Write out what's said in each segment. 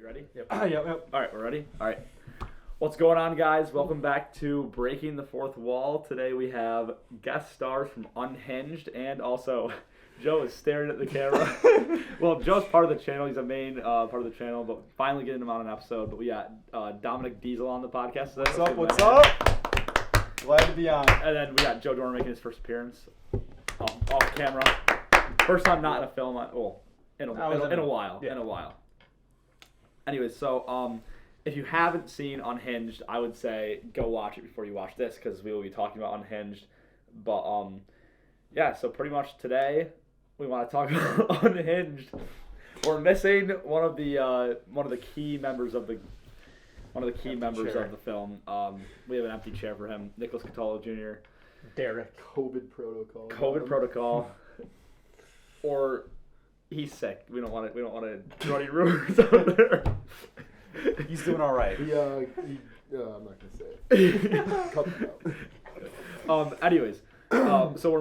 You ready? Yep. Yep. All right, we're ready? All right. What's going on, guys? Welcome back to Breaking the Fourth Wall. Today we have guest stars from Unhinged, and also Joe is staring at the camera. Well, Joe's part of the channel. He's a main part of the channel, but finally getting him on an episode. But we got Dominick Diesel on the podcast today. What's up? What's up? Glad to be on. And then we got Joe Dorner making his first appearance off camera. First time not in a film. In a while. Yeah. In a while. Anyways, so if you haven't seen Unhinged, I would say go watch it before you watch this because we will be talking about Unhinged. But yeah, so pretty much today we want to talk about Unhinged. We're missing one of the key members of the film. We have an empty chair for him, Nicholas Catolo Jr. Derek. COVID protocol. Or he's sick. We don't want to throw any rumors out there. He's doing all right. I'm not gonna say it. Cut it out. Anyways, so we're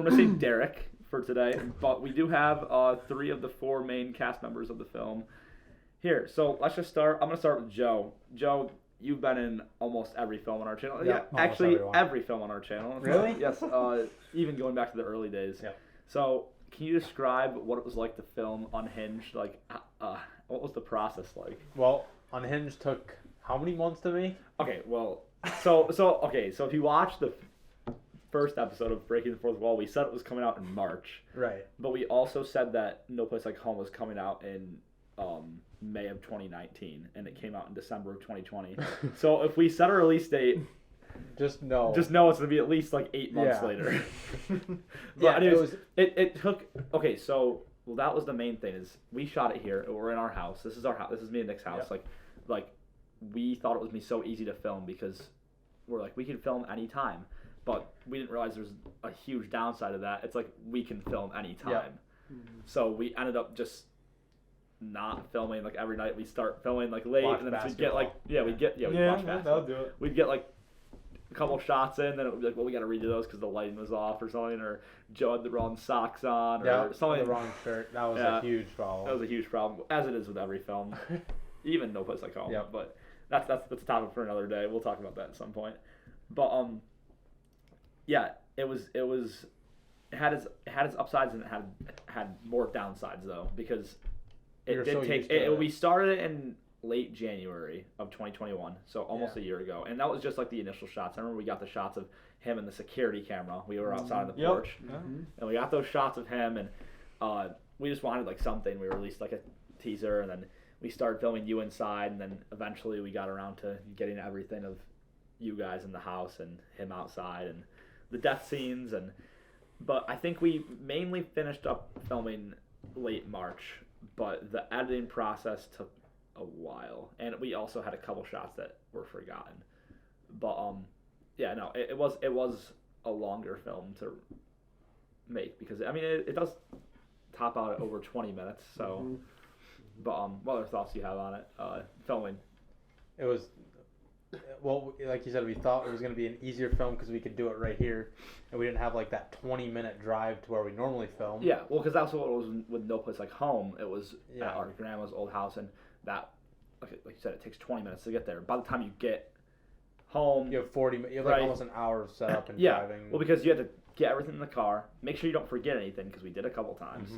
missing Derek for today, but we do have 3 of the 4 main cast members of the film here. So let's just start. I'm gonna start with Joe. Joe, you've been in almost every film on our channel. Yeah, actually every film on our channel. Really? Yes. Even going back to the early days. Yeah. So can you describe what it was like to film Unhinged? Like, what was the process like? Well, Unhinged took how many months to make? Okay, well, so if you watch the first episode of Breaking the Fourth Wall, we said it was coming out in March. Right. But we also said that No Place Like Home was coming out in May of 2019, and it came out in December of 2020. So if we set a release date, just know it's going to be at least like 8 months later. But anyways, it took. Okay, so that was the main thing is we shot it here. We're in our house. This is our house. This is me and Nick's house. Yep. Like we thought it was gonna be so easy to film because we're like we can film anytime, but we didn't realize there's a huge downside of that. It's like we can film anytime. Yep. So we ended up just not filming like every night. We start filming like late, Watch and then basketball. we'd watch basketball. That'll do it. We'd get like a couple shots in, then it would be like, well, we got to redo those because the lighting was off or something, or Joe had the wrong socks on, or something. The wrong shirt. That was a huge problem. That was a huge problem, as it is with every film, even No Place Like Home. Yep. But that's a topic for another day. We'll talk about that at some point. But yeah, it had its upsides and it had more downsides though because we started it in late January of 2021, so almost a year ago, and that was just like the initial shots. I remember we got the shots of him and the security camera. We were outside on the porch, and we got those shots of him, and we just wanted like something. We released like a teaser, and then we started filming you inside, and then eventually we got around to getting everything of you guys in the house and him outside, and the death scenes, but I think we mainly finished up filming late March, but the editing process took a while, and we also had a couple shots that were forgotten. But it was a longer film to make because I mean it does top out at over 20 minutes. So, but what other thoughts do you have on it? Filming. It was, well, like you said, we thought it was going to be an easier film because we could do it right here, and we didn't have like that 20-minute drive to where we normally film. Yeah, well, because that's what it was with No Place Like Home. It was at our grandma's old house, and that, like you said, it takes 20 minutes to get there. By the time you get home, you have like almost an hour of setup and driving. Well, because you had to get everything in the car, make sure you don't forget anything because we did a couple times.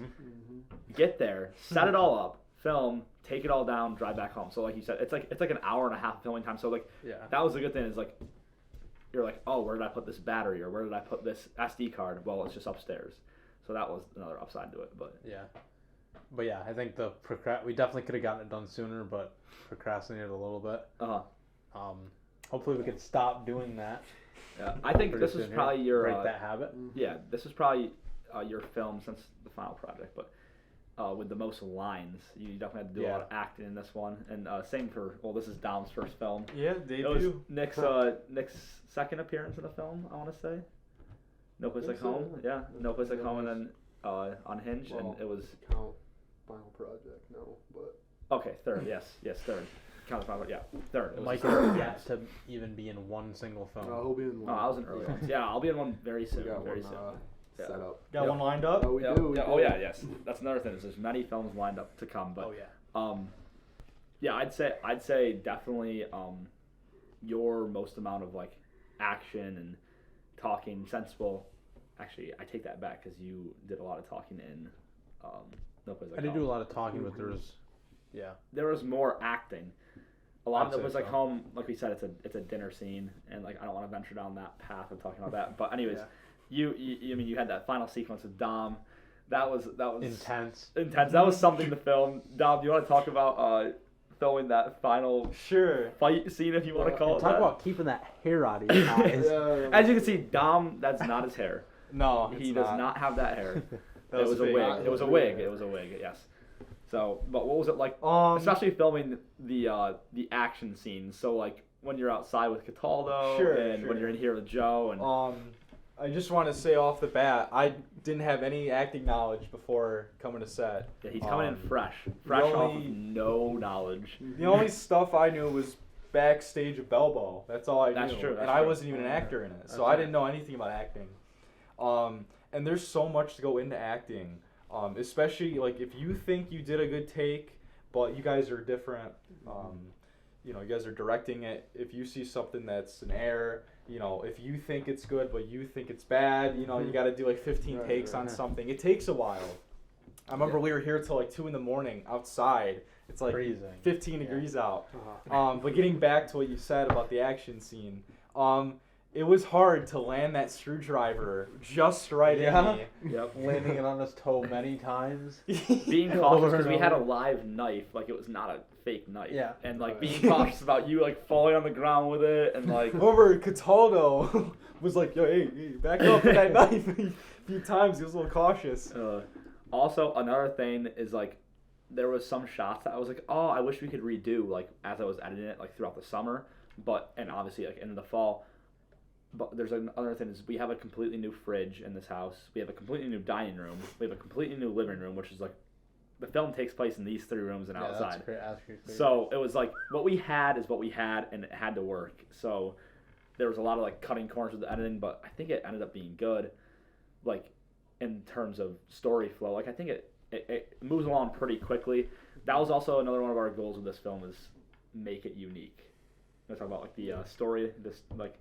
Get there, set it all up, film, take it all down, drive back home. So like you said, it's like an hour and a half filming time. So like that was the good thing is like you're like, oh, where did I put this battery or where did I put this SD card? Well, it's just upstairs. So that was another upside to it. But yeah, I think we definitely could have gotten it done sooner, but procrastinated a little bit. Hopefully we could stop doing that. Yeah, I think this is probably break that habit. Yeah, this is probably your film since the final project, but with the most lines, you definitely had to do a lot of acting in this one. And same for this is Dom's first film. Yeah, debut. It was Nick's second appearance in the film, I want to say. No Place Like Home. Yeah, No Place Like Home, and then Unhinged, and it was. Count final project, no, but. Okay, third. Yes, third. Count the final, third. Mike is yet to even be in one single film. He'll be in one. I was in early ones. Yeah, I'll be in one very soon. Very soon. Set up. Got one lined up? Oh, we do. Oh yeah, yes. That's another thing. Is there's many films lined up to come, but Yeah, I'd say definitely your most amount of like action and talking sensible. Actually, I take that back because you did a lot of talking in No Place Like I did Home. do a lot of talking, but There was more acting. A lot of I'd it was say like so. home, like we said, it's a dinner scene, and like I don't want to venture down that path of talking about that. But anyways, you I mean you had that final sequence with Dom, that was intense. Intense. That was something to film. Dom, do you want to talk about filming that final fight scene, if you want to call it Talk that? about keeping that hair out of your eyes. As you can see, Dom, that's not his hair. No, He does not have that hair. That It was a fake. wig. It was a wig. It was a wig. Yes. So, but what was it like? Especially filming the action scenes. So like when you're outside with Cataldo, and when you're in here with Joe, and I just want to say off the bat, I didn't have any acting knowledge before coming to set. yeah, he's coming in fresh off of no knowledge. The only stuff I knew was backstage of Belbo. That's all I That's knew. true, And that's I true. wasn't even an actor in it, so That's I didn't know anything about acting. And there's so much to go into acting, especially like if you think you did a good take, but you guys are different. You know, you guys are directing it. If you see something that's an error, you know, if you think it's good but you think it's bad, you know, you got to do like 15 takes on something. It takes a while. I remember we were here till like 2 a.m. outside. It's like Freezing. 15 degrees out. But getting back to what you said about the action scene, it was hard to land that screwdriver just right in me. Yep. Landing it on his toe many times. Being cautious because we had a live knife, like it was not a fake knife. Yeah. And like being cautious about you like falling on the ground with it and like. Over Cataldo was like, yo, hey, back up with that knife a few times. He was a little cautious. Also, another thing is like, there was some shots that I was like, oh, I wish we could redo like as I was editing it like throughout the summer, and obviously like in the fall. But there's another thing is we have a completely new fridge in this house. We have a completely new dining room. We have a completely new living room, which is like, the film takes place in these 3 rooms and outside. That's crazy. So it was like what we had is what we had, and it had to work. So there was a lot of like cutting corners with the editing, but I think it ended up being good. Like in terms of story flow, like I think it moves along pretty quickly. That was also another one of our goals with this film is make it unique. Let's talk about like the story. This like,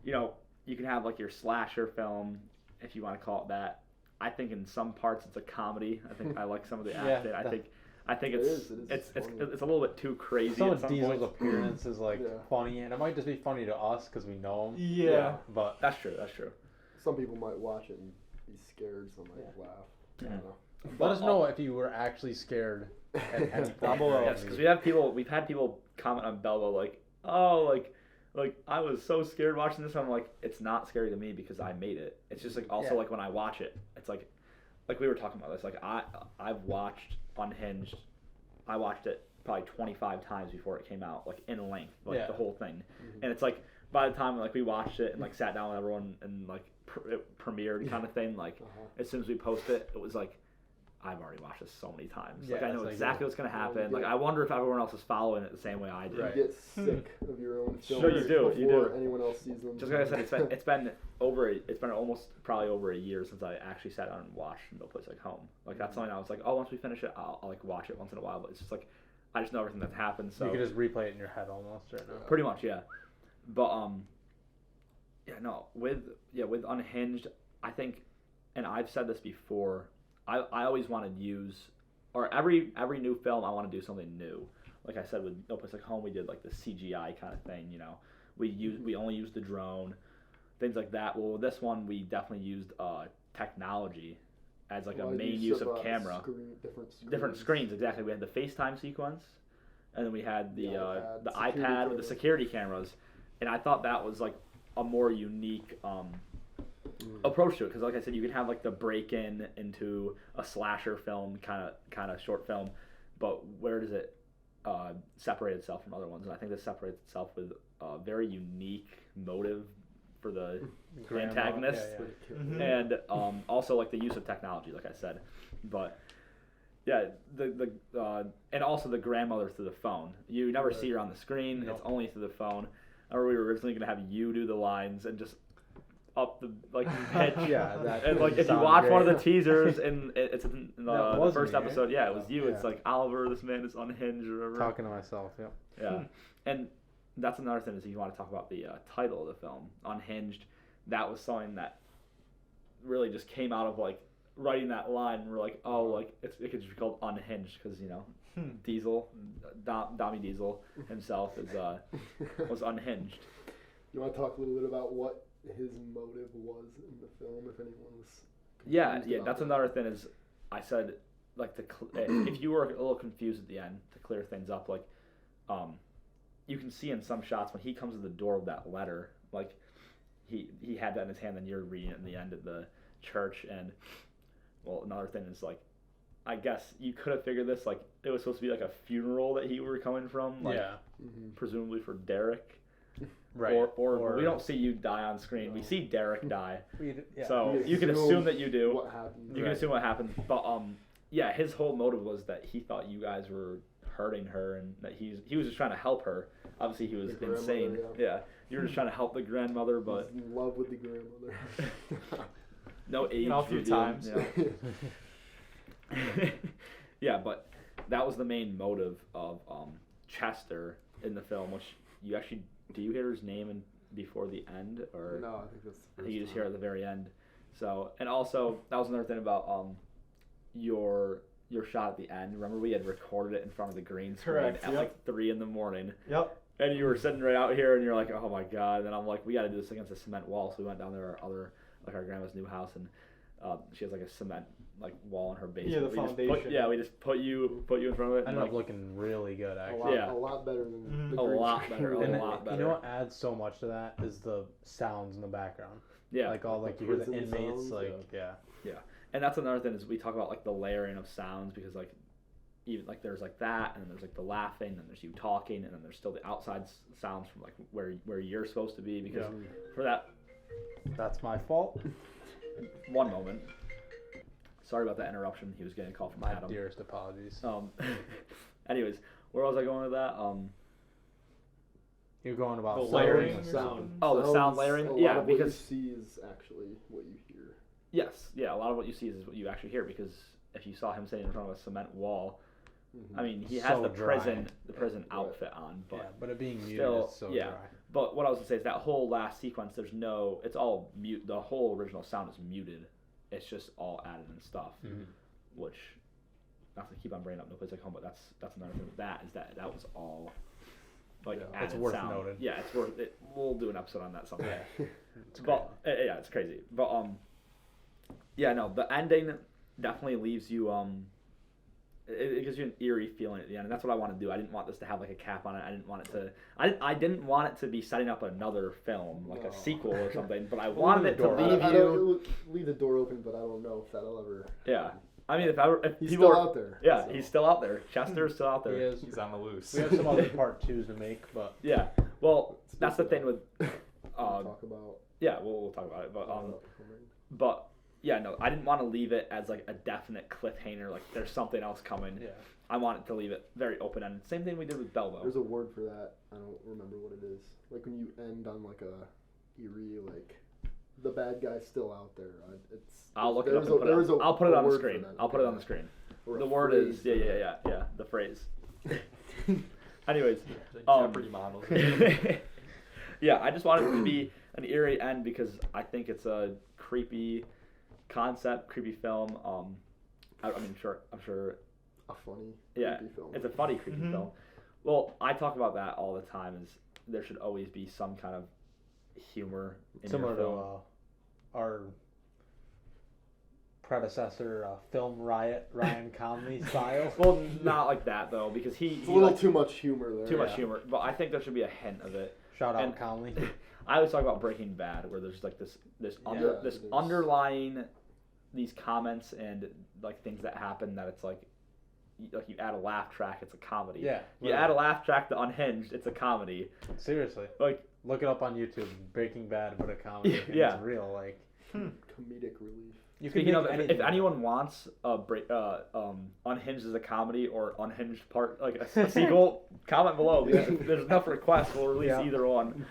you know, you can have like your slasher film if you want to call it that. I think in some parts it's a comedy. I think I like some of the acting. I think it's a little bit too crazy. Some at of some Diesel's points. appearance is like funny, and it might just be funny to us because we know him. Yeah. But That's true. That's true. Some people might watch it and be scared. Some might laugh. I don't know. let us know if you were actually scared at any point. Down below. Yes, because we've had people comment on Belbo like, oh, like I was so scared watching this. I'm like, it's not scary to me because I made it. It's just like also like when I watch it, it's like we were talking about this. Like I've watched Unhinged. I watched it probably 25 times before it came out, like in length, like the whole thing. And it's like by the time like we watched it and like sat down with everyone and like it premiered kind of thing, like as soon as we posted it, it was like, I've already watched this so many times. Yeah, like I know like exactly what's gonna happen. Like I wonder if everyone else is following it the same way I do. You get sick of your own films Sure you do, you before do. anyone else sees them. Just like I said, it's been almost probably over a year since I actually sat down and watched No Place Like Home. Like that's something I was like, oh, once we finish it, I'll like watch it once in a while. But it's just like I just know everything that's happened. So you can just replay it in your head almost right now. pretty much, yeah. But with Unhinged, I think, and I've said this before, I always want to use, or every new film I want to do something new. Like I said with No Place Like Home, we did like the CGI kind of thing. You know, we only used the drone, things like that. Well, with this one we definitely used technology as like a main use of camera. Different screens, exactly. We had the FaceTime sequence, and then we had the iPad with the security cameras, and I thought that was like a more unique approach to it, because like I said, you can have like the break-in into a slasher film kind of short film, but where does it separate itself from other ones? And I think this separates itself with a very unique motive for the antagonist, and also like the use of technology, like I said. But yeah, the and also the grandmother through the phone. You never see her on the screen. It's only through the phone. Or we were originally going to have you do the lines and just up the pitch. Yeah, that And like if you sound watch one of the great. teasers and it's in That the was first me, right? episode, yeah, it was you. Yeah. It's like Oliver, this man is unhinged or whatever. Talking to myself, yeah. Yeah, and that's another thing is you want to talk about the title of the film, Unhinged. That was something that really just came out of like writing that line. We're like, oh, like it could just be called Unhinged because Diesel, Dommy Diesel himself was unhinged. You want to talk a little bit about what his motive was in the film, if anyone was Yeah, confused yeah. about That's that? another thing is I said like if you were a little confused at the end to clear things up, like you can see in some shots when he comes to the door with that letter, like he had that in his hand, and you're reading it in the end of the church. And well, another thing is like I guess you could have figured this, like it was supposed to be like a funeral that he were coming from, like Yeah. presumably for Derek. Right. Or we don't see you die on screen. We see Derek die. Yeah. So You you can assume that you do. What happened? You can assume what happened. But yeah, his whole motive was that he thought you guys were hurting her, and that he was just trying to help her. Obviously, he was The grandmother, insane. yeah. You were just trying to help the grandmother, but He's in love with the grandmother. no age. A few reveal, times. Yeah. Yeah, but that was the main motive of Chester in the film, which you actually do you hear his name before the end, or No, I think that's the I first think you just time. hear it at the very end. So, and also that was another thing about your shot at the end. Remember we had recorded it in front of the green screen Correct, at yep. like 3 a.m. Yep. And you were sitting right out here, and you're like, oh my god. And then I'm like, we got to do this against a cement wall. So we went down there, our grandma's new house, and she has like a cement like wall in her basement. Yeah, the we just foundation. we just put you in front of it. And Ended like, up looking really good, A actually. lot, Yeah. a lot better than Mhm. the A green lot screen. better, a And lot better. you know what adds so much to that is the sounds in the background. yeah. Like all like The you hear the prison inmates, sounds, like yeah. And that's another thing is we talk about like the layering of sounds, because like even like there's like that, and then there's like the laughing, and then there's you talking, and then there's still the outside sounds from like where you're supposed to be, because for that That's my fault. one moment. Sorry about that interruption. He was getting a call from My Adam. dearest apologies. Anyways, where was I going with that? You're going about The layering layering the or sound. something? Oh, the sound Sounds- layering? a lot Yeah, of because what you see is actually what you hear. yes, yeah, a lot of what you see is what you actually hear, because if you saw him sitting in front of a cement wall, I mean, he has So the dry. prison outfit on, but Yeah, but it being muted still, is so yeah. dry. But what I was gonna say is that whole last sequence, it's all mute. The whole original sound is muted. It's just all added in stuff, which not to keep on bringing up No Place Like Home, but that's another thing with that is that was all like Yeah. added It's worth sound. noting. Yeah, it's worth it. We'll do an episode on that someday. It's But yeah, it's crazy. But yeah, no, the ending definitely leaves you it gives you an eerie feeling at the end, and that's what I want to do. I didn't want this to have like a cap on it. I didn't want it to. I didn't want it to be setting up another film, like No. a sequel or something. But I Well, wanted leave it the to door leave I you. don't leave the door open, but I don't know if that'll ever. Yeah, I mean, if He's people still are, out there. yeah, so. he's still out there. Chester's still out He there. is. He's on the loose. We have some other part twos to make, but Yeah. Well, Speaking that's the thing of- with. We'll talk about. Yeah, we'll talk about it, but yeah, no, I didn't want to leave it as like a definite cliffhanger. Like there's something else coming. yeah. I wanted to leave it very open ended. Same thing we did with Belvo. There's a word for that. I don't remember what it is. Like when you end on like a eerie, like the bad guy's still out there. I'll look it up there's and put it there's on. I'll put it a on the word for screen. that. I'll put it on the screen. Or a The word phrase is for yeah, that. the phrase. Anyways, Like Um, Jeopardy models. yeah, I just wanted it to be an eerie end because I think it's a creepy concept, creepy film. I'm sure. A funny, Yeah, creepy film. it's a funny, creepy Mhm. film. Well, I talk about that all the time. Is there should always be some kind of humor in Similar your to film. our predecessor, Film Riot, Ryan Conley style. Well, not like that though, because it's he a little likes too much humor there. too much Yeah. humor. But I think there should be a hint of it. Shout out And- Conley. I always talk about Breaking Bad, where there's like this Yeah, it is. underlying these comments and like things that happen that it's like you add a laugh track, it's a comedy. Yeah. You add a laugh track to Unhinged, it's a comedy. Seriously. Like Look it up on YouTube. Breaking Bad, but a comedy. and Yeah. It's real. Like Comedic relief. you can speaking make of, if anything. anyone wants Unhinged as a comedy or Unhinged part like a sequel, comment below. There's enough requests. We'll release Yeah. either one.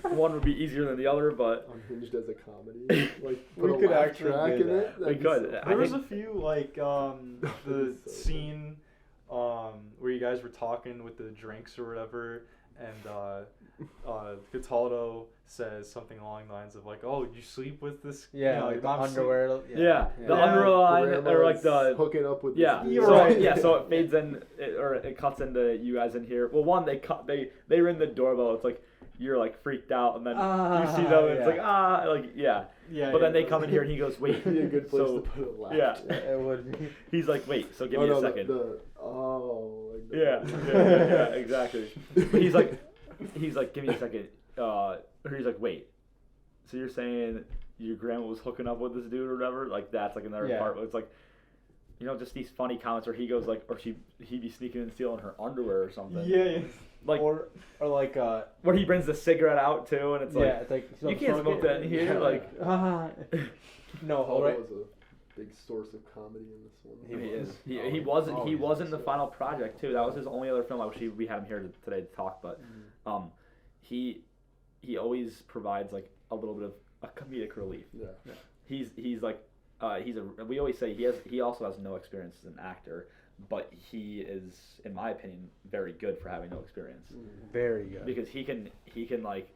one would be easier than the other, but Unhinged as a comedy. Like We put a could laugh actually track do in that. it. we That'd be could. so I There was think- a few like the so scene where you guys were talking with the drinks or whatever, and Cataldo says something along the lines of like, "Oh, you sleep with this?" Yeah, you know, like the mom sleep-" underwear. Yeah, the Yeah. underline or like Grandma's the hooking up with yeah. this You're So right. yeah, so it fades in or it cuts into you guys in here. Well, one they ring the doorbell. It's like you're like freaked out, and then you see them. And It's yeah. like yeah. Yeah. But then yeah, they come in here and he goes, wait. That'd be a good place so to put a laugh. yeah. track. It would be. He's like, wait. So give Oh, me a no, second. like the Yeah, exactly. But he's like, give me a second. Or he's like, wait. So you're saying your grandma was hooking up with this dude or whatever? Like that's like another Yeah. part where it's like, you know, just these funny comments where he goes like, or he'd be sneaking and stealing her underwear or something. Yeah. Like or like where he brings the cigarette out too, and it's like, yeah, it's like you can't smoke that in here. Yeah. Like, no, Paul right. was a big source of comedy in this one. He he was. is. He wasn't. Oh, he he's was in the so- final project too. That was his only other film. I wish we had him here today to talk, but he always provides like a little bit of a comedic relief. Yeah. He's like we always say he also has no experience as an actor, but he is, in my opinion, very good for having no experience Very good. because he can like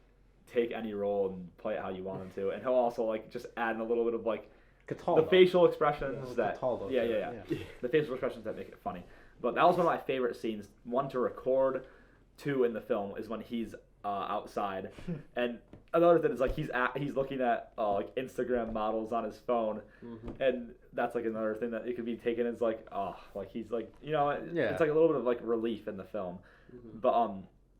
take any role and play it how you want him to, and he'll also like just add in a little bit of like Cataldo. the facial expressions Yeah, that Cataldo yeah, too, yeah, yeah the facial expressions that make it funny. But that was one of my favorite scenes. One to record, two in the film is when he's outside, and another thing is like he's looking at like Instagram models on his phone, and that's like another thing that it could be taken as like like he's like Yeah. it's like a little bit of like relief in the film. But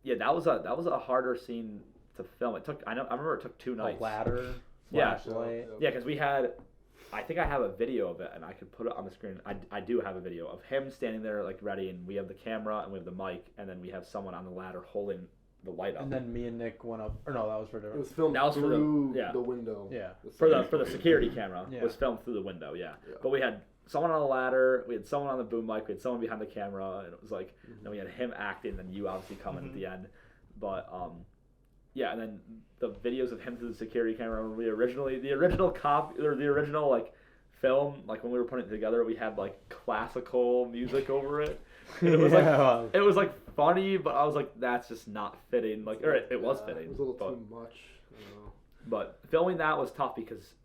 yeah, that was a harder scene to film. I remember it took 2 nights. A ladder. Yeah. Flashlight. Yeah, because we had, I think I have a video of it, and I could put it on the screen. I do have a video of him standing there like ready, and we have the camera and we have the mic, and then we have someone on the ladder holding the light up. And then me and Nick went up. Or no, that was for It different. was filmed That was for the- through yeah. the window. Yeah. for the security camera Yeah. was filmed through the window. Yeah. Yeah. But we had someone on the ladder, we had someone on the boom mic, we had someone behind the camera, and it was like then we had him acting, and then you obviously coming at the end. But yeah, and then the videos of him through the security camera when the original copy or the original like film, like when we were putting it together, we had like classical music over it. And it was like it was like funny, but I was like, that's just not fitting. Like, or it was fitting. It was a little but, too much. I don't know. but filming that was tough because,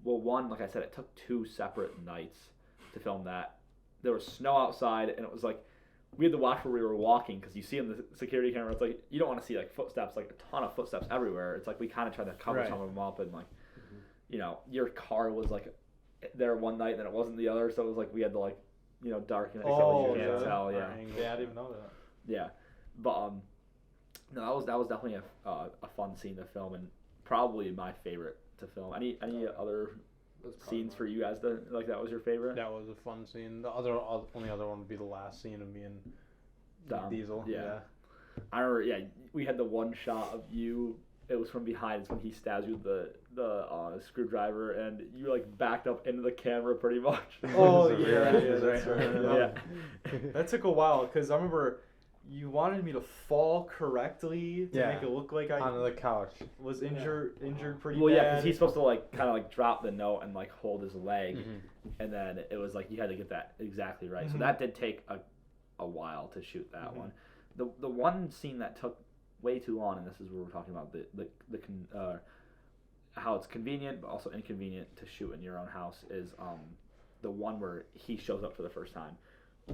well, one, like I said, it took 2 separate nights to film that. There was snow outside, and it was like we had to watch where we were walking because you see in the security camera, it's like you don't want to see like footsteps, like a ton of footsteps everywhere. It's like we kind of tried to cover Right. some of them up, and like your car was like there one night, and then it wasn't the other, so it was like we had to like darken it so you can't tell. Yeah. Yeah, I didn't even know that. Yeah, but no, that was definitely a fun scene to film and probably my favorite to film. Any other That's probably scenes mine. for you guys that was your favorite? That was a fun scene. The only other one would be the last scene of me and Dom. Diesel. Yeah. I remember. Yeah, we had the one shot of you. It was from behind. It's when he stabs you with the screwdriver, and you like backed up into the camera pretty much. Oh It was a yeah, real- yeah, that's right. Yeah. That took a while because I remember you wanted me to fall correctly to Yeah. make it look like I Onto the couch. was injured pretty Well, yeah, bad. because he's supposed to like kind of like drop the note and like hold his leg, Mhm. and then it was like you had to get that exactly right. So Mhm. that did take a while to shoot that one. The one scene that took way too long, and this is where we're talking about how it's convenient but also inconvenient to shoot in your own house is the one where he shows up for the first time.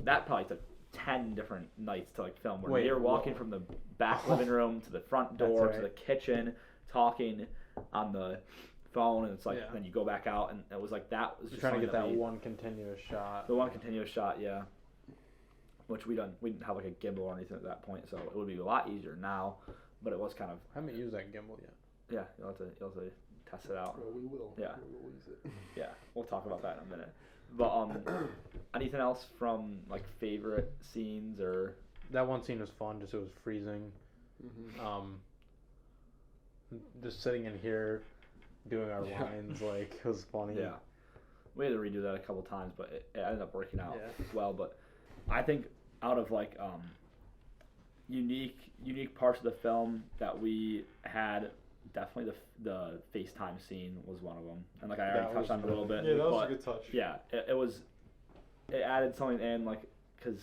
That probably took 10 different nights to like film. Where Wait, you're walking whoa. from the back living room to the front That's door to right. the kitchen, talking on the phone, and it's like Yeah. then you go back out, and it was like that was You're just trying to get something that we- one continuous shot. the one continuous shot, yeah. Which we didn't have like a gimbal or anything at that point, so it would be a lot easier now. But it was kind of I haven't used that gimbal yet. yeah. You'll have to test it out. Well, we will. Yeah. We will use it. Yeah, we'll talk about that in a minute. But anything else from like favorite scenes or That one scene was fun. Just it was freezing. Just sitting in here, doing our Yeah. lines like it was funny. yeah. We had to redo that a couple times, but it ended up working out Yeah. well. But I think out of like unique parts of the film that we had. Definitely the FaceTime scene was one of them, and like I already touched on it a little bit. Yeah, that was but a good touch. Yeah, it added something in, like, because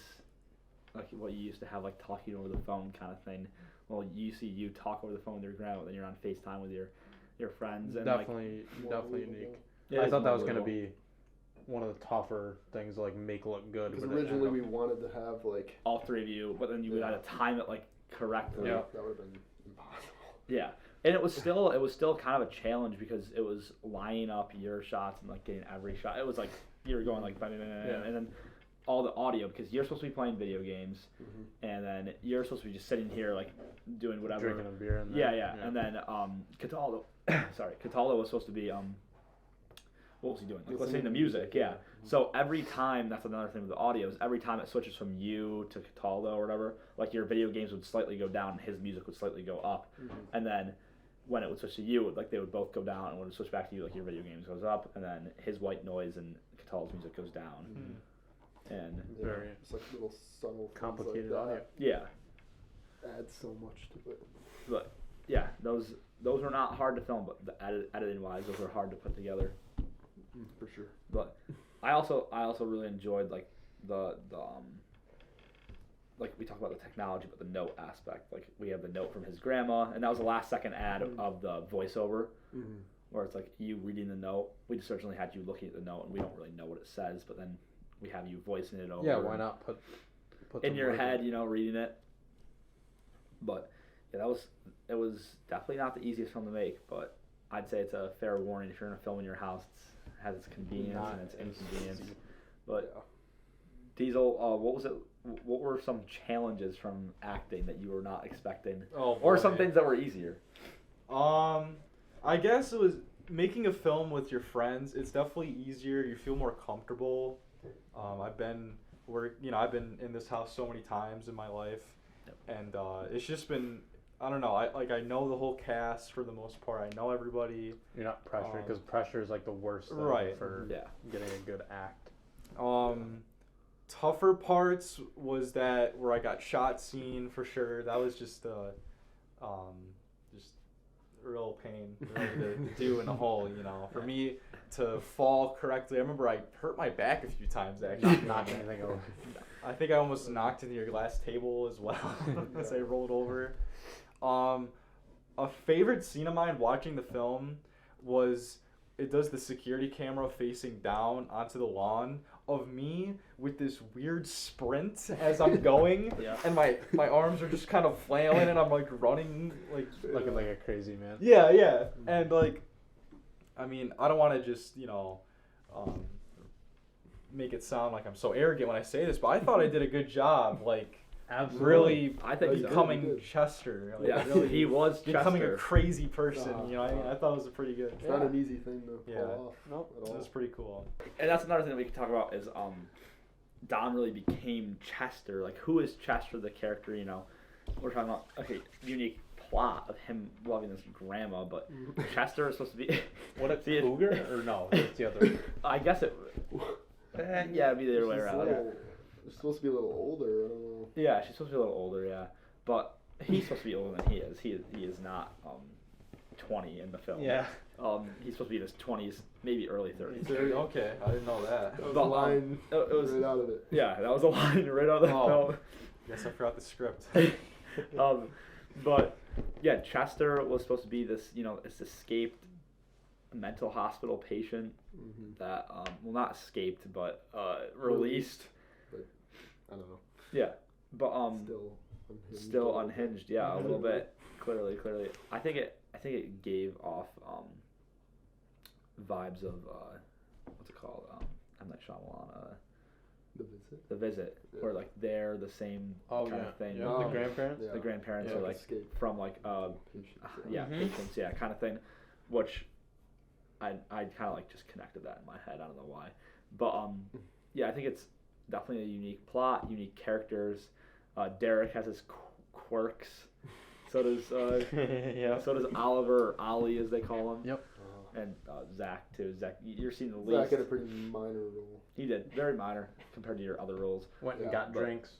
like what you used to have, like talking over the phone kind of thing. Well, you talk over the phone with your grandma, then you're on FaceTime with your friends, and Definitely More unique. It I is thought that more was gonna believable. be one of the tougher things to like make look good. Because but it originally ended we wanted to have like. all three of you, but then you would have to time it like correctly. Yeah. That would have been impossible. Yeah, and it was still kind of a challenge because it was lining up your shots and like getting every shot. It was like you were going like blah, blah, blah, blah, Yeah. and then all the audio, because you're supposed to be playing video games, and then you're supposed to be just sitting here like doing whatever. drinking a beer and Yeah, and then Cataldo, Cataldo was supposed to be what was he doing? Like listening to music, yeah. So every time, that's another thing with the audio, is every time it switches from you to Cataldo or whatever, like your video games would slightly go down and his music would slightly go up. And then when it would switch to you, like they would both go down, and when it would switch back to you, like your video games goes up, and then his white noise and Cataldo's music goes down. And Yeah, Very it's like little subtle things complicated like audio. that yeah, adds so much to it. but yeah, those were not hard to film, but the editing wise, those were hard to put together. For sure. But I also really enjoyed like the like we talked about the technology, but the note aspect. Like we have the note from his grandma, and that was the last second ad of the voiceover, where it's like you reading the note. We just originally had you looking at the note, and we don't really know what it says, but then we have you voicing it over. Yeah, why not put in some your words head, reading it. But yeah, it was definitely not the easiest film to make, but I'd say it's a fair warning if you're gonna film in your house. It has its convenience Not and its as inconvenience. easy. But Yeah. Diesel, what was it? What were some challenges from acting that you were not expecting, Oh, or boy. some things that were easier? I guess it was making a film with your friends. It's definitely easier. You feel more comfortable. I've been in this house so many times in my life, and it's just been, I don't know. I know the whole cast for the most part. I know everybody. You're not pressured because pressure is like the worst thing Right. for Yeah. getting a good act. Tougher parts was that where I got shot scene for sure. That was just real pain really to do in a hole, for me to fall correctly. I remember I hurt my back a few times actually. Not knock anything over. I think I almost knocked into your glass table as well as I rolled over. A favorite scene of mine watching the film was it does the security camera facing down onto the lawn of me with this weird sprint as I'm going, Yeah. and my arms are just kind of flailing, and I'm like running like Looking like a crazy man. yeah, and like, I mean, I don't want to just make it sound like I'm so arrogant when I say this, but I thought I did a good job, like Absolutely. really I think you did, becoming you did. Chester, like, Yeah, really he was becoming Chester. a crazy person. You know, what I mean, I thought it was pretty good. It's not an easy thing to Yeah. pull off Nope. at It all. was pretty cool. And that's another thing that we can talk about is Don really became Chester. Like, who is Chester, the character? We're talking about unique plot of him loving his grandma, but Chester is supposed to be. What a See, it- cougar? Or no, it's the other. I guess it. Yeah, it'd be the other way She's around. She's supposed to be a little older. I don't know. Yeah, she's supposed to be a little older. Yeah, but he's supposed to be older than he is. He is not 20 in the film. Yeah. He's supposed to be in his 20s, maybe early 30s. Okay, I didn't know that. That was But, a line it was- right out of it. Yeah, that was a line right out of the Oh. Guess I forgot the script. film. But yeah, Chester was supposed to be this, this escaped mental hospital patient that, not escaped, but released. I don't know. Yeah, but Still unhinged. still unhinged. Yeah, a little bit. Clearly. I think it gave off vibes of what's it called? M. Night Shyamalan. The Visit. The Visit, Yeah. where like they're the same kind of thing. Yeah, Oh, the grandparents. Yeah. The grandparents Yeah, are like escape from like patients. yeah, Mhm. patients, yeah, kind of thing, which I kind of like just connected that in my head. I don't know why, but yeah, I think it's definitely a unique plot, unique characters. Derek has his quirks. So does Yeah. so does Oliver, or Ollie as they call him. Yep. And Zach too. Zach, you're seeing the Zach least. had a pretty minor role. He did very minor compared to your other roles. Went and Yeah, got but- drinks.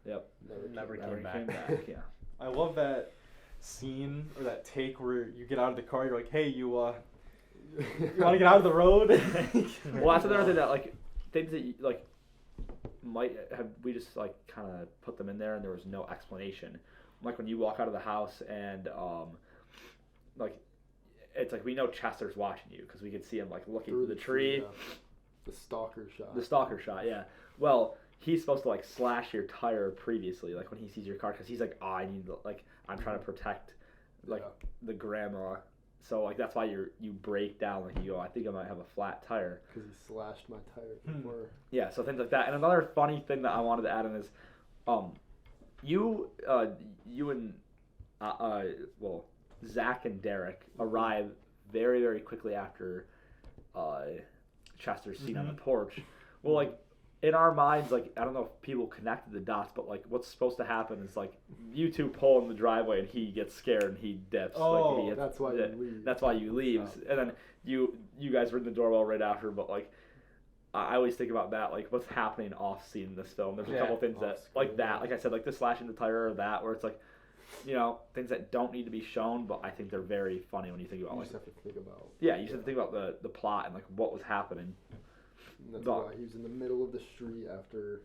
Yep. Never Never came came back. back. Yeah. I love that scene or that take where you get out of the car. You're like, hey, you want to get out of the road? Well, that's another thing that like things that you, like might have we just like kind of put them in there and there was no explanation. Like when you walk out of the house and like it's like we know Chester's watching you because we could see him like looking through the tree. Yeah. The stalker shot. The stalker shot, yeah. Well, he's supposed to like slash your tire previously, like when he sees your car, because he's like, oh, I need to, like I'm trying to protect like the grandma. So like that's why you break down like you go, I think I might have a flat tire. Because he slashed my tire before. Yeah, so things like that. And another funny thing that I wanted to add in is, you and well, Zach and Derek arrive very very quickly after Chester's scene on the porch. Well, like in our minds, like I don't know if people connected the dots, but like what's supposed to happen is like you two pull in the driveway and he gets scared and he dips. Oh, like, that's why you leave. That's why you leave, and then you guys ring the doorbell right after. But like I always think about that, like what's happening off scene in this film. There's a couple things that like that, like I said, like the slashing the tire or that, where it's like, you know, things that don't need to be shown, but I think they're very funny when you think about You like. just have to think about. Yeah, you just have to think about the plot and like what was happening. And that's why he was in the middle of the street after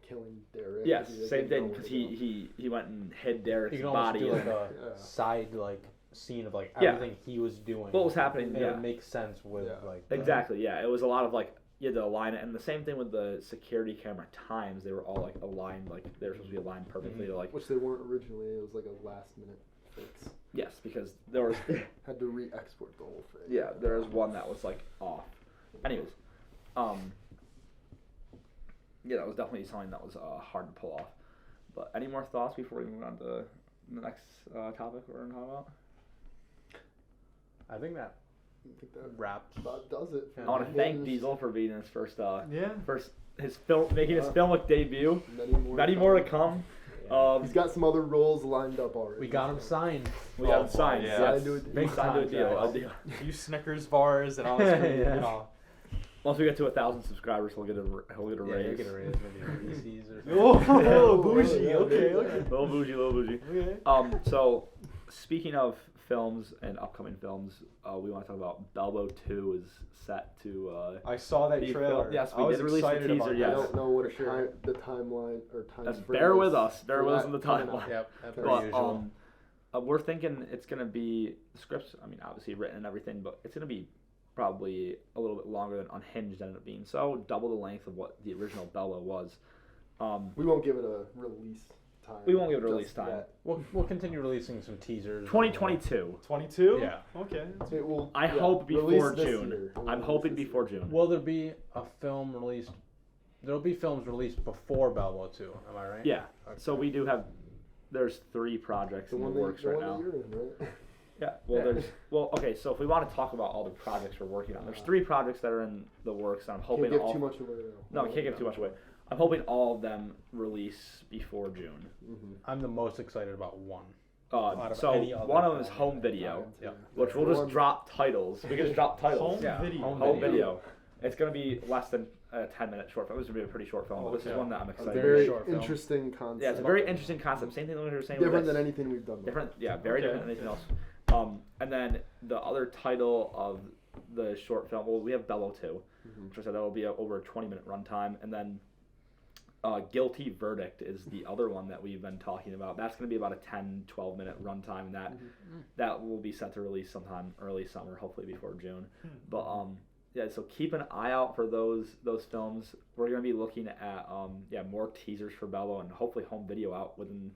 killing Derek. Yes, He same didn't thing know because where to go. he went and hid Derek's You can almost body. do like and- a Yeah. side like scene of like Yeah. everything he was doing. What was happening, And yeah. it makes sense with like the- Exactly, yeah. It was a lot of like you had to align it, and the same thing with the security camera times. They were all like aligned, like they were supposed to be aligned perfectly to like. Which they weren't originally. It was like a last minute fix. Yes, because there was. Had to re-export the whole thing. Yeah, there was one that was like off. Anyways, yeah, that was definitely something that was hard to pull off. But any more thoughts before we move on to the next topic we're gonna talk about? I think that I think that wraps. about does it. For I want to the thank news. Diesel for being his first Yeah. his film making his filmic debut. Many more to come. He's got some other roles lined up already. We got him signed. We got him boy, signed. yeah. Yes. Signed to a deal. He signed to a deal. Contract. A deal. A few Snickers bars and all this. Yeah. You know. Once we get to 1,000 subscribers, he'll get a Yeah, raise. you're gonna raise maybe VCs or something. Oh, bougie. Okay. Little bougie. Okay. So speaking of films and upcoming films, we want to talk about Belbo 2 is set to. I saw that Be trailer. filmed. Yes, we I was did release the excited about teaser, I yes. that. don't know what Sure. the timeline or time Just frame bear is with us. Bear for with us that in the coming timeline. out. Yep, per But usual. we're thinking it's gonna be the scripts. I mean, obviously written and everything, but it's gonna be probably a little bit longer than Unhinged ended up being. So double the length of what the original Belbo was. We won't give it a release time. We won't give it a just release time. yet. We'll continue releasing some teasers. 2022. 22? Yeah. Okay. It will, I hope release before this June. year. It will I'm release hoping this before year. June. Will there be a film released? There'll be films released before Belbo 2. Am I right? Yeah. Okay. So we do have. There's 3 projects The in the one works that, right the now. one that you're in, right? Yeah. Well, Yeah. there's. Well, okay. So if we want to talk about all the projects we're working on, there's 3 projects that are in the works, and I'm hoping Can't give all. too much away though. No, I can't give too much away. I'm hoping all of them release before June. Mm-hmm. I'm the most excited about one. Out of So any other one of them is film. home video, Yeah. which we'll just drop titles. We can just drop titles. Home Yeah, video. Home video. It's gonna be less than a 10-minute short film. This is gonna be a pretty short film, but this is Okay. one that I'm A excited. very short film. interesting concept. Yeah, it's a very interesting concept. Same thing that we were saying. with different this. than anything we've done. Different, yeah, very Okay. different than anything else. And then the other title of the short film, well, we have Bello 2, Mhm. which I said that will be over a 20-minute runtime, and then Guilty Verdict is the other one that we've been talking about. That's going to be about a 10-12-minute runtime, and that will be set to release sometime early summer, hopefully before June. But yeah, so keep an eye out for those films. We're going to be looking at more teasers for Bello and hopefully home video out within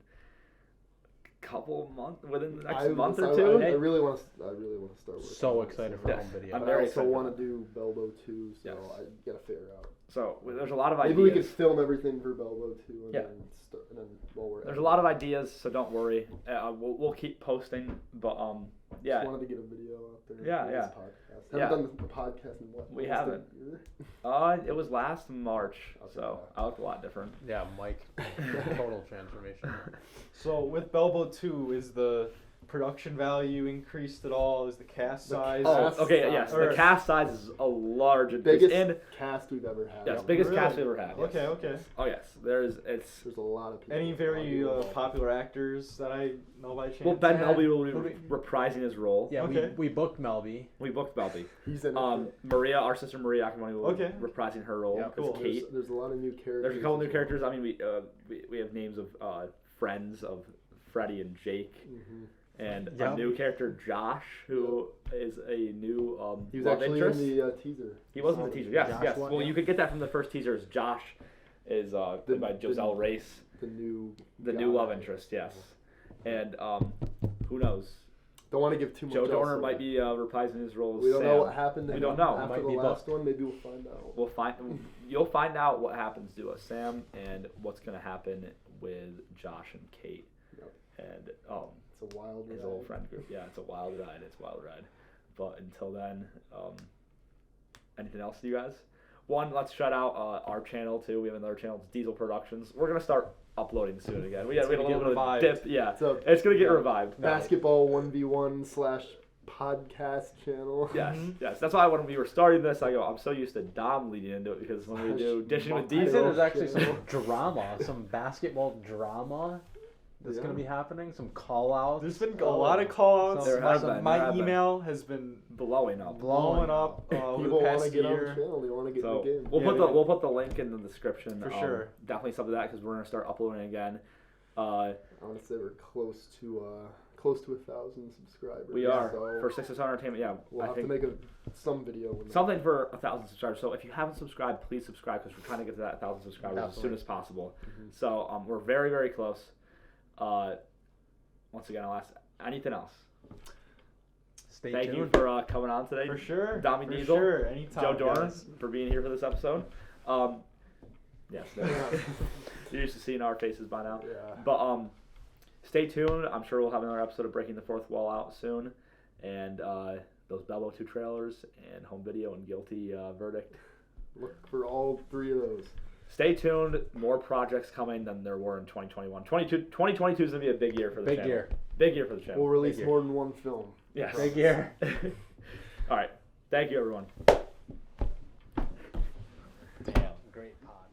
within the next month or two. I really want to start working. So on it, excited so- for Yes. home video. I'm I very also excited want for to do Belbo 2, so Yes. I gotta figure out. So there's a lot of Maybe ideas. we could film everything for Belbo 2, and Yeah. then while we're There's a lot of ideas, so don't worry. We'll keep posting, but yeah, Just wanted to get a video out there. Yeah, for yeah. this podcast. Yeah. Haven't done the podcast in what? We almost a haven't. year? it was last March, Okay. so I look a lot different. Yeah, Mike. Total transformation. So with Belbo 2, is the production value increased at all? Is the cast size? Oh, Cast okay, size. yes. Or- The cast size is a large increase. Biggest And cast we've ever had. yes, biggest Really? cast we've ever had. Yes. Okay, okay. Oh yes, there's There's a lot of people. Any very popular actors that I know by chance? well Ben Yeah. Melby will Who be do reprising his role. Yeah, Okay. we booked Melby. We booked Melby. He's in Maria, our sister Maria Ackerman will Okay. be reprising her role Yeah, as cool. Kate. There's a lot of new characters. There's a couple as new well. characters. I mean, we have names of friends of Freddie and Jake, Mhm. and Yeah. a new character Josh, who is a new He was love actually interest. in the teaser. He was in the teaser. Yes, Josh yes. what? Well, Yeah. you could get that from the first teaser. As Josh is played by Joselle Race, The new. the guy. new love interest. Yes, and who knows? Don't want to give too much. Joe else Dorner away. might be reprising his role as We don't Sam. know what happened to We him don't know. after Might the be last booked. one. Maybe we'll find out. We'll find. You'll find out what happens to Sam and what's gonna happen with Josh and Kate, Yep. and It's a wild his ride. old friend group. Yeah, it's a wild ride. It's a wild ride. But until then, anything else, you guys? One, let's shout out our channel too. We have another channel, it's Diesel Productions. We're gonna start uploading soon again. We had a gonna little get bit revived. of dip. Yeah, It's a it's gonna get yeah. revived. basketball 1v1 / podcast channel. Yes, Mhm. yes. That's why when we were starting this, I go, I'm so used to Dom leading into it because when we do dishing with I said Diesel, there's actually some drama, some basketball drama that's Yeah. going to be happening, some call-outs. There's been a lot of call-outs. There has been, there My have been. email has been blowing up. blowing up over People the want past to get on year. the channel. They want to get So in the game. we'll Yeah, put the we- we'll put the link in the description. For sure. Definitely sub to that because we're gonna start uploading again. I want to say we're close to 1,000 subscribers. We are So for 6 Entertainment. Yeah, we'll I have to think make some video. When something for 1,000 subscribers. So if you haven't subscribed, please subscribe because we're trying to get to that 1,000 subscribers as soon Absolutely. as possible. Mhm. So we're very very close. Once again, I'll ask anything else. Stay Thank you tuned. for coming on today. For sure. Dommy for Diesel, Sure. Anytime, Joe Dorner guys. for being here for this episode. Yes, you're used to seeing our faces by now. Yeah. But stay tuned. I'm sure we'll have another episode of Breaking the Fourth Wall out soon, and those Belbo 2 trailers and home video and guilty verdict. Look for all 3 of those. Stay tuned. More projects coming than there were in 2021. 2022 is gonna be a big year for the Big channel. year. Big year for the channel. We'll release year. more than one film. Yes. Big year. All right. Thank you, everyone. Damn, great pod.